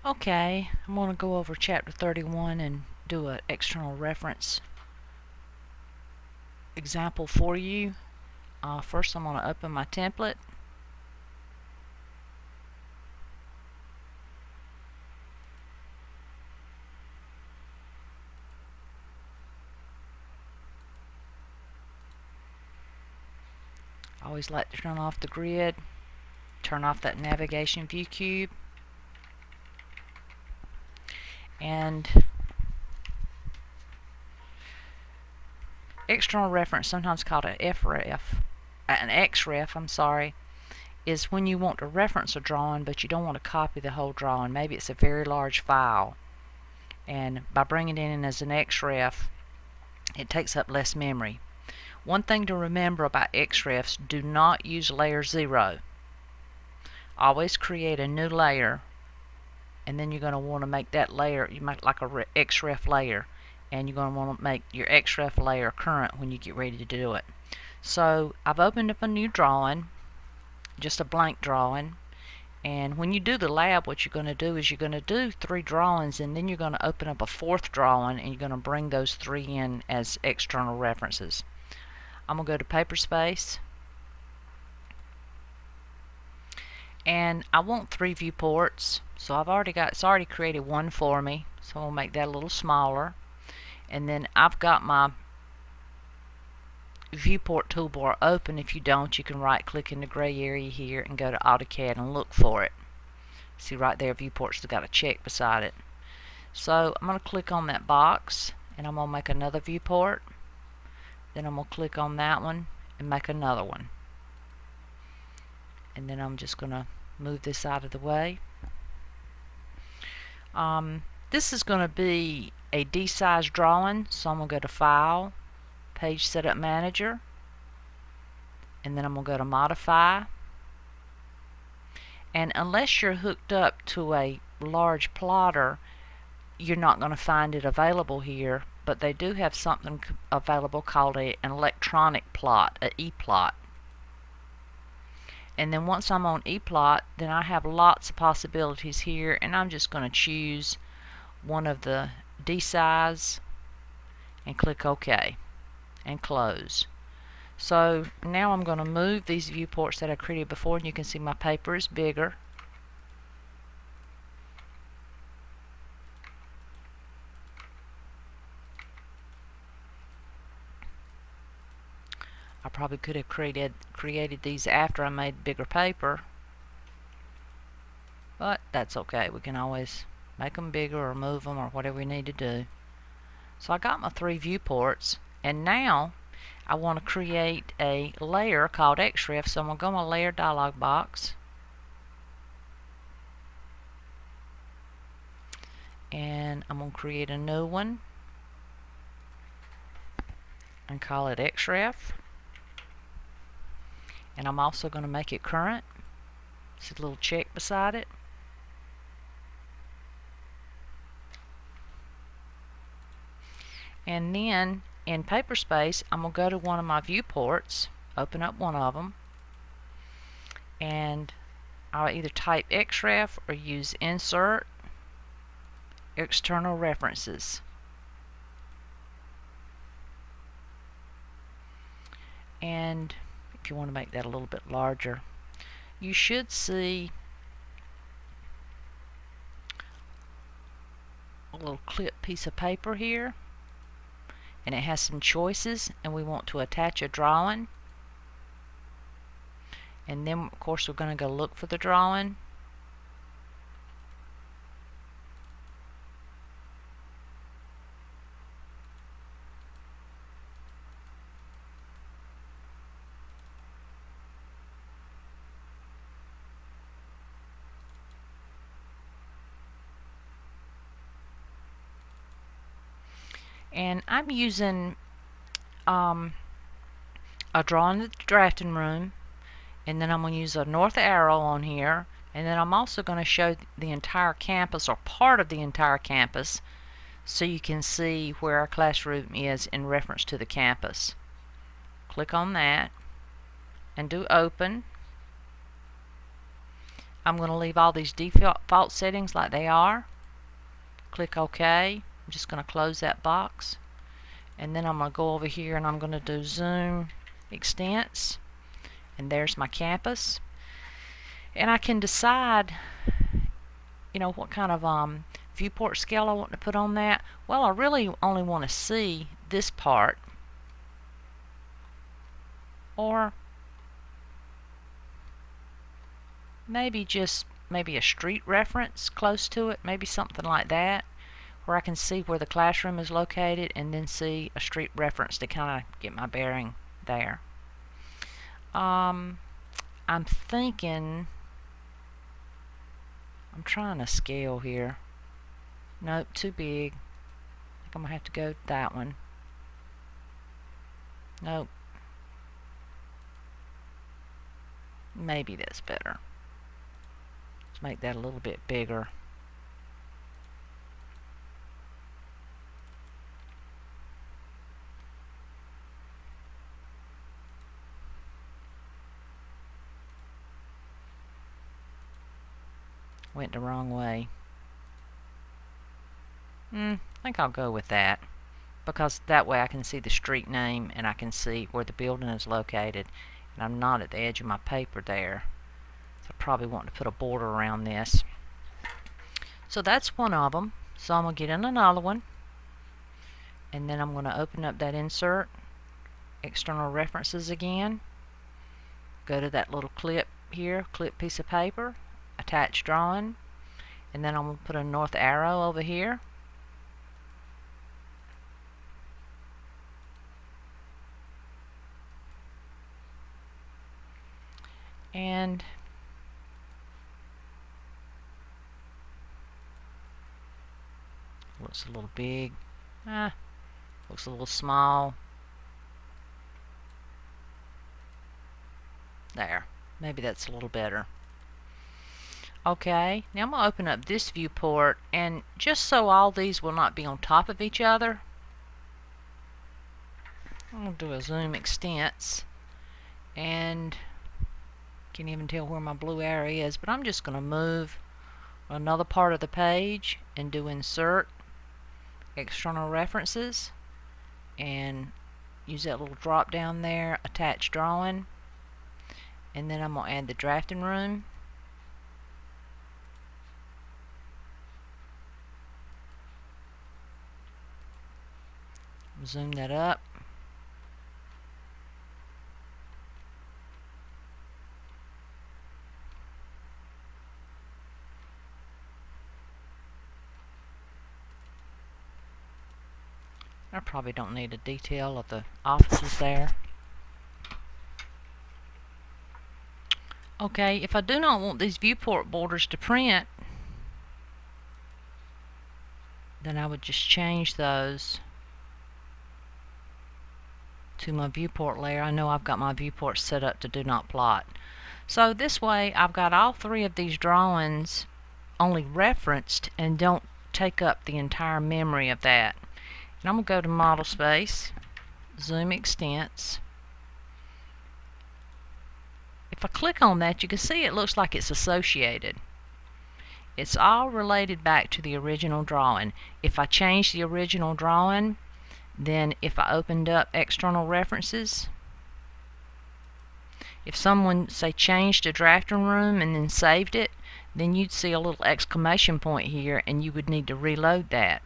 Okay, I'm going to go over chapter 31 and do an external reference example for you. First I'm going to open my template. I always like to turn off the grid, turn off that navigation view cube, and external reference, sometimes called an XREF, I'm sorry, is when you want to reference a drawing but you don't want to copy the whole drawing. Maybe it's a very large file, and by bringing it in as an XREF, it takes up less memory. One thing to remember about XREFs, do not use layer 0. Always create a new layer, and then you're going to want to make that layer, you make like a XREF layer, and you're going to want to make your XREF layer current when you get ready to do it. So I've opened up a new drawing, just a blank drawing, and when you do the lab, what you're going to do is you're going to do 3 drawings, and then you're going to open up a 4th drawing, and you're going to bring those 3 in as external references. I'm going to go to Paperspace, and I want 3 viewports, so it's already created one for me, so I'll make that a little smaller. And then I've got my viewport toolbar open. If you don't, you can right click in the gray area here and go to AutoCAD and look for it. See right there, viewport's got a check beside it. So I'm going to click on that box, and I'm going to make another viewport. Then I'm going to click on that one and make another one. And then I'm just going to move this out of the way. This is going to be a D-size drawing, so I'm going to go to File, Page Setup Manager, and then I'm going to go to Modify. And unless you're hooked up to a large plotter, you're not going to find it available here, but they do have something available called an electronic plot, an ePlot. And then once I'm on ePlot, then I have lots of possibilities here, and I'm just going to choose one of the D-size and click OK and close. So now I'm going to move these viewports that I created before, and you can see my paper is bigger. I probably could have created these after I made bigger paper, but that's okay. We can always make them bigger or move them or whatever we need to do. So I got my 3 viewports, and now I want to create a layer called XREF, so I'm going to go to my layer dialog box, and I'm going to create a new one and call it XREF. And I'm also going to make it current. See a little check beside it. And then in Paperspace, I'm going to go to one of my viewports, open up one of them, and I'll either type XREF or use Insert, External References. And if you want to make that a little bit larger, you should see a little clip piece of paper here, and it has some choices, and we want to attach a drawing. And then of course we're going to go look for the drawing. And I'm using a drawing in the drafting room, and then I'm going to use a north arrow on here, and then I'm also going to show the entire campus or part of the entire campus so you can see where our classroom is in reference to the campus. Click on that and do open. I'm going to leave all these default settings like they are. Click OK. I'm just going to close that box. And then I'm going to go over here and I'm going to do Zoom Extents. And there's my campus. And I can decide, what kind of viewport scale I want to put on that. Well, I really only want to see this part. Or maybe a street reference close to it, maybe something like that, where I can see where the classroom is located and then see a street reference to kind of get my bearing there. I'm thinking, I'm trying to scale here. Nope, too big. I think I'm going to have to go with that one. Nope. Maybe that's better. Let's make that a little bit bigger. Went the wrong way. I think I'll go with that, because that way I can see the street name and I can see where the building is located, and I'm not at the edge of my paper there. So I probably want to put a border around this. So that's one of them. So I'm going to get in another one, and then I'm going to open up that insert, external references again, go to that little clip here, clip piece of paper, attach drawing, and then I'm going to put a north arrow over here. And looks a little big. Looks a little small. There. Maybe that's a little better. Okay, now I'm going to open up this viewport, and just so all these will not be on top of each other, I'm going to do a Zoom Extents, and can't even tell where my blue arrow is, but I'm just going to move another part of the page and do Insert, External References, and use that little drop down there, Attach Drawing, and then I'm going to add the drafting room. Zoom that up. I probably don't need a detail of the offices there. Okay, if I do not want these viewport borders to print, then I would just change those to my viewport layer. I know I've got my viewport set up to do not plot. So this way I've got all three of these drawings only referenced and don't take up the entire memory of that. And I'm going to go to Model Space, Zoom Extents. If I click on that, you can see it looks like it's associated. It's all related back to the original drawing. If I change the original drawing, then if I opened up external references, if someone, say, changed a drafting room and then saved it, then you'd see a little exclamation point here and you would need to reload that.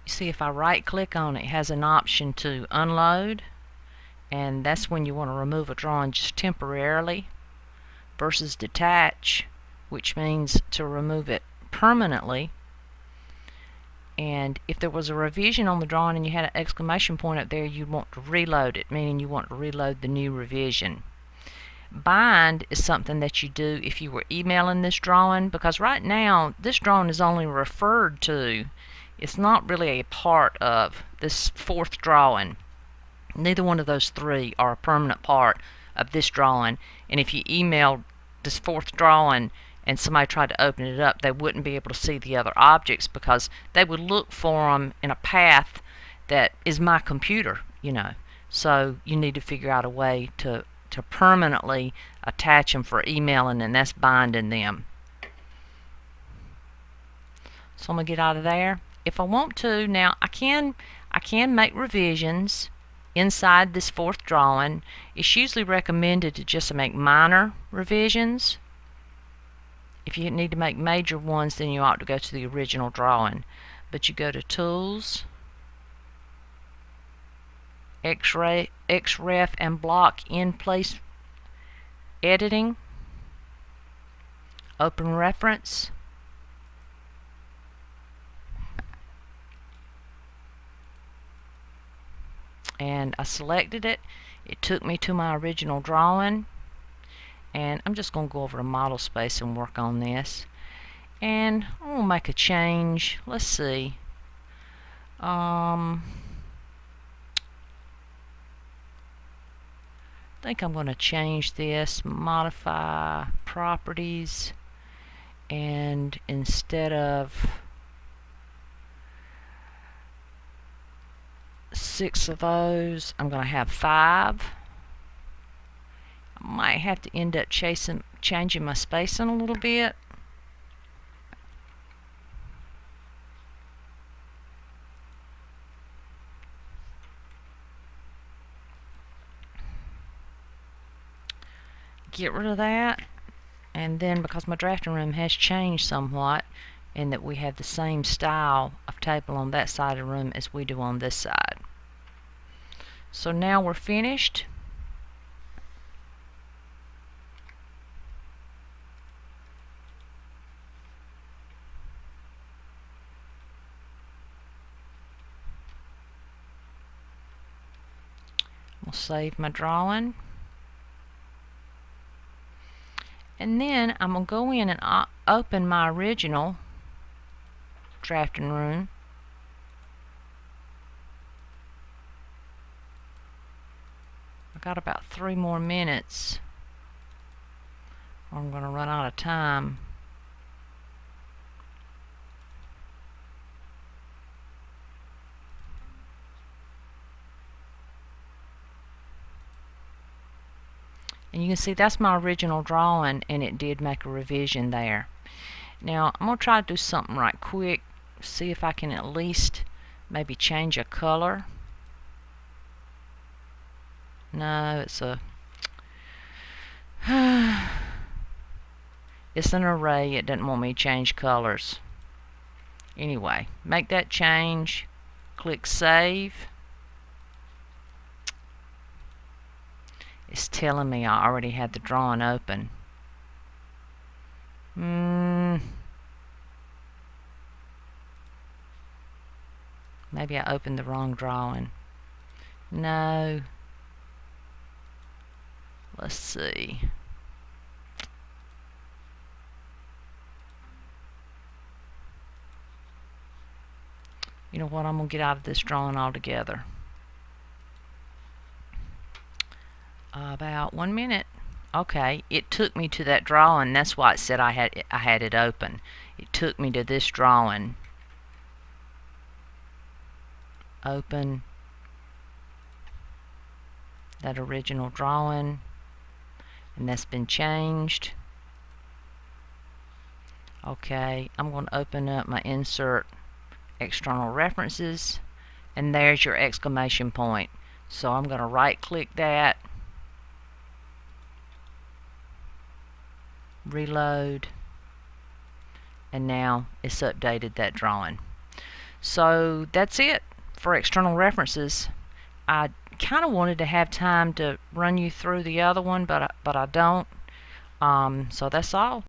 You see, if I right click on it, it has an option to unload, and that's when you want to remove a drawing just temporarily, versus detach, which means to remove it permanently. And if there was a revision on the drawing and you had an exclamation point up there, you'd want to reload it, meaning you want to reload the new revision. Bind is something that you do if you were emailing this drawing, because right now this drawing is only referred to. It's not really a part of this fourth drawing. Neither one of those three are a permanent part of this drawing, and if you emailed this fourth drawing and somebody tried to open it up, they wouldn't be able to see the other objects because they would look for them in a path that is my computer, you know. So you need to figure out a way to permanently attach them for emailing, and that's binding them. So I'm going to get out of there. If I want to, now I can make revisions inside this fourth drawing. It's usually recommended to just make minor revisions. If you need to make major ones, then you ought to go to the original drawing. But you go to Tools, XREF and Block in Place Editing, Open Reference, and I selected it. It took me to my original drawing, and I'm just going to go over to model space and work on this. And I'm going to make a change. Let's see. I think I'm going to change this, modify properties, and instead of 6 of those, I'm going to have 5. I might have to end up changing my spacing a little bit. Get rid of that, and then because my drafting room has changed somewhat, and that we have the same style of table on that side of the room as we do on this side. So now we're finished. We'll save my drawing. And then I'm going to go in and open my original drafting room. I've got about 3 more minutes, or I'm going to run out of time. And you can see that's my original drawing, and it did make a revision there. Now I'm going to try to do something right quick, see if I can at least maybe change a color. No, it's a it's an array. It doesn't want me to change colors. Anyway, make that change, click Save. It's telling me I already had the drawing open. Maybe I opened the wrong drawing. No. Let's see. You know what? I'm going to get out of this drawing altogether. About 1 minute. Okay, it took me to that drawing. That's why it said I had it open. It took me to this drawing. Open that original drawing, and that's been changed. Okay, I'm going to open up my Insert External References, and there's your exclamation point. So I'm going to right click that, reload, and now it's updated that drawing. So that's it for external references. I kind of wanted to have time to run you through the other one, but I don't. So that's all.